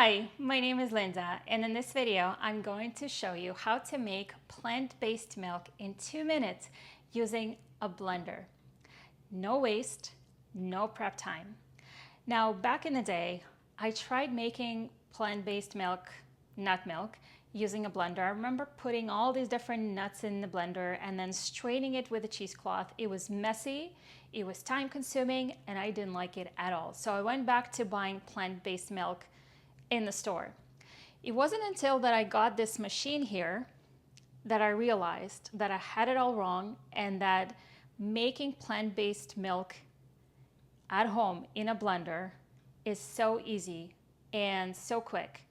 Hi, my name is Linda, and in this video, I'm going to show you how to make plant-based milk in 2 minutes using a blender. No waste, no prep time. Now, back in the day, I tried making plant-based milk, nut milk, using a blender. I remember putting all these different nuts in the blender and then straining it with a cheesecloth. It was messy, it was time-consuming, and I didn't like it at all. So I went back to buying plant-based milk in the store. It wasn't until that I got this machine here that I realized that I had it all wrong and that making plant-based milk at home in a blender is so easy and so quick.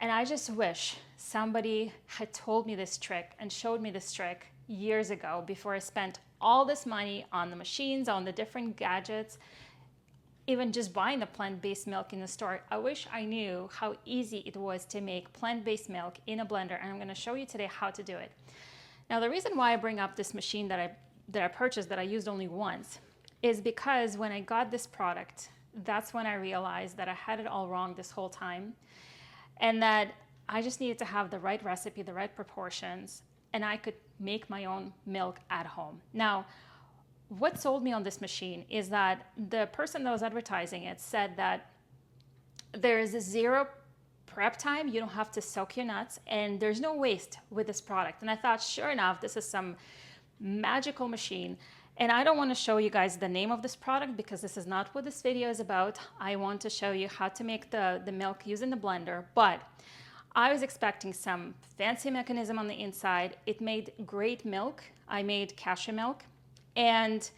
And I just wish somebody had told me this trick and showed me this trick years ago before I spent all this money on the machines, on the different gadgets, even just buying the plant-based milk in the store. I wish I knew how easy it was to make plant-based milk in a blender, and I'm going to show you today how to do it. Now, the reason why I bring up this machine that I purchased that I used only once is because when I got this product, that's when I realized that I had it all wrong this whole time, and that I just needed to have the right recipe, the right proportions, and I could make my own milk at home. Now, what sold me on this machine is that the person that was advertising it said that there is a zero prep time, you don't have to soak your nuts, and there's no waste with this product. And I thought, sure enough, this is some magical machine. And I don't want to show you guys the name of this product because this is not what this video is about. I want to show you how to make the milk using the blender, but I was expecting some fancy mechanism on the inside. It made great milk. I made cashew milk. And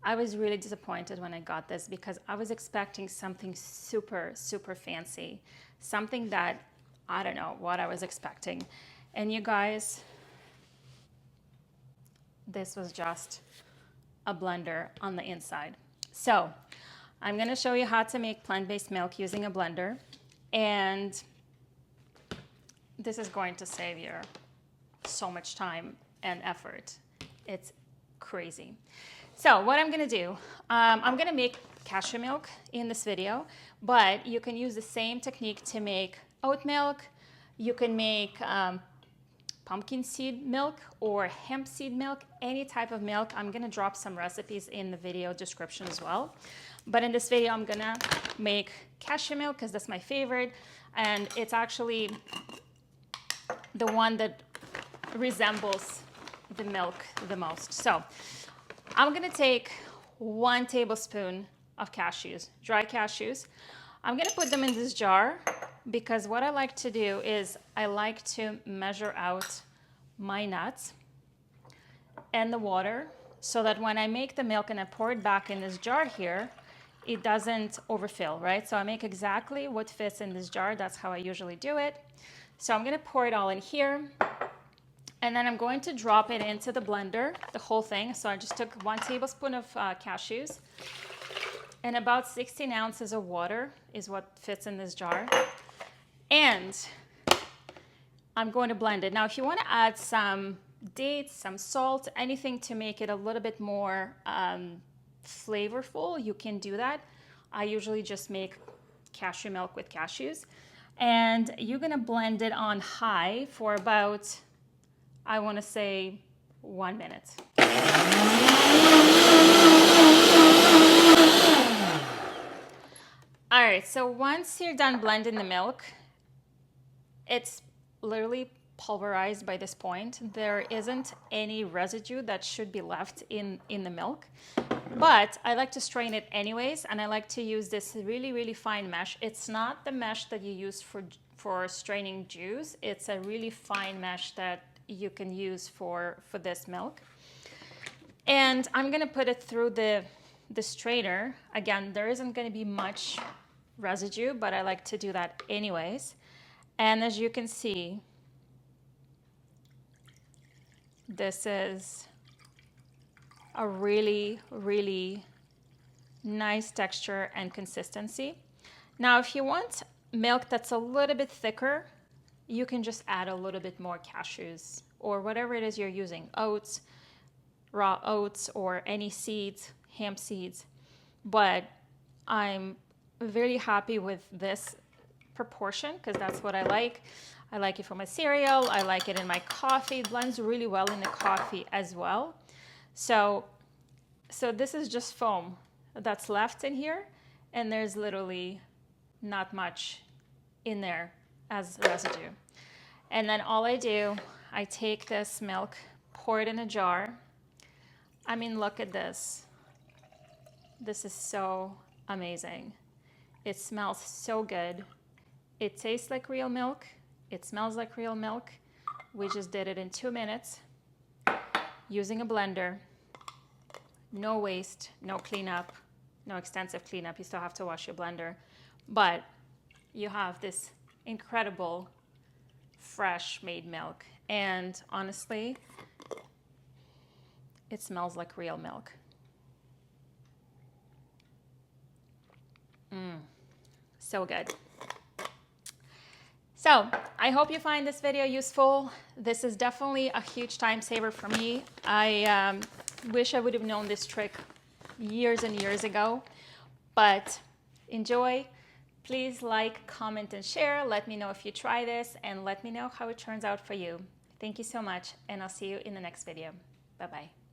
I was really disappointed when I got this because I was expecting something super, super fancy, something that I don't know what I was expecting. And you guys, this was just a blender on the inside. So I'm going to show you how to make plant-based milk using a blender. And this is going to save you so much time and effort. It's crazy. So what I'm going to do, I'm going to make cashew milk in this video, but you can use the same technique to make oat milk. You can make pumpkin seed milk or hemp seed milk, any type of milk. I'm going to drop some recipes in the video description as well. But in this video, I'm going to make cashew milk because that's my favorite. And it's actually the one that resembles the milk the most. So I'm going to take 1 tablespoon of cashews, dry cashews. I'm going to put them in this jar because what I like to do is I like to measure out my nuts and the water so that when I make the milk and I pour it back in this jar here, it doesn't overfill, right? So I make exactly what fits in this jar. That's how I usually do it. So I'm going to pour it all in here. And then I'm going to drop it into the blender, the whole thing. So I just took 1 tablespoon of cashews and about 16 ounces of water is what fits in this jar. And I'm going to blend it. Now, if you want to add some dates, some salt, anything to make it a little bit more flavorful, you can do that. I usually just make cashew milk with cashews. And you're going to blend it on high for about, I want to say 1 minute. All right, so once you're done blending the milk, it's literally pulverized by this point. There isn't any residue that should be left in the milk, but I like to strain it anyways, and I like to use this really, really fine mesh. It's not the mesh that you use for straining juice. It's a really fine mesh that you can use for this milk. And I'm going to put it through the strainer. Again, there isn't going to be much residue, but I like to do that anyways. And as you can see, this is a really, really nice texture and consistency. Now, if you want milk that's a little bit thicker, you can just add a little bit more cashews or whatever it is you're using, oats, raw oats, or any seeds, hemp seeds. But I'm very happy with this proportion because that's what I like. I like it for my cereal. I like it in my coffee. It blends really well in the coffee as well. So this is just foam that's left in here, and there's literally not much in there as residue. And then all I do, I take this milk, pour it in a jar. I mean, look at this. This is so amazing. It smells so good. It tastes like real milk. It smells like real milk. We just did it in 2 minutes using a blender. No waste, no cleanup, no extensive cleanup. You still have to wash your blender. But you have this incredible fresh made milk. And honestly, it smells like real milk. So good. So I hope you find this video useful. This is definitely a huge time saver for me. I wish I would have known this trick years and years ago, but enjoy. Please like, comment, and share. Let me know if you try this, and let me know how it turns out for you. Thank you so much, and I'll see you in the next video. Bye-bye.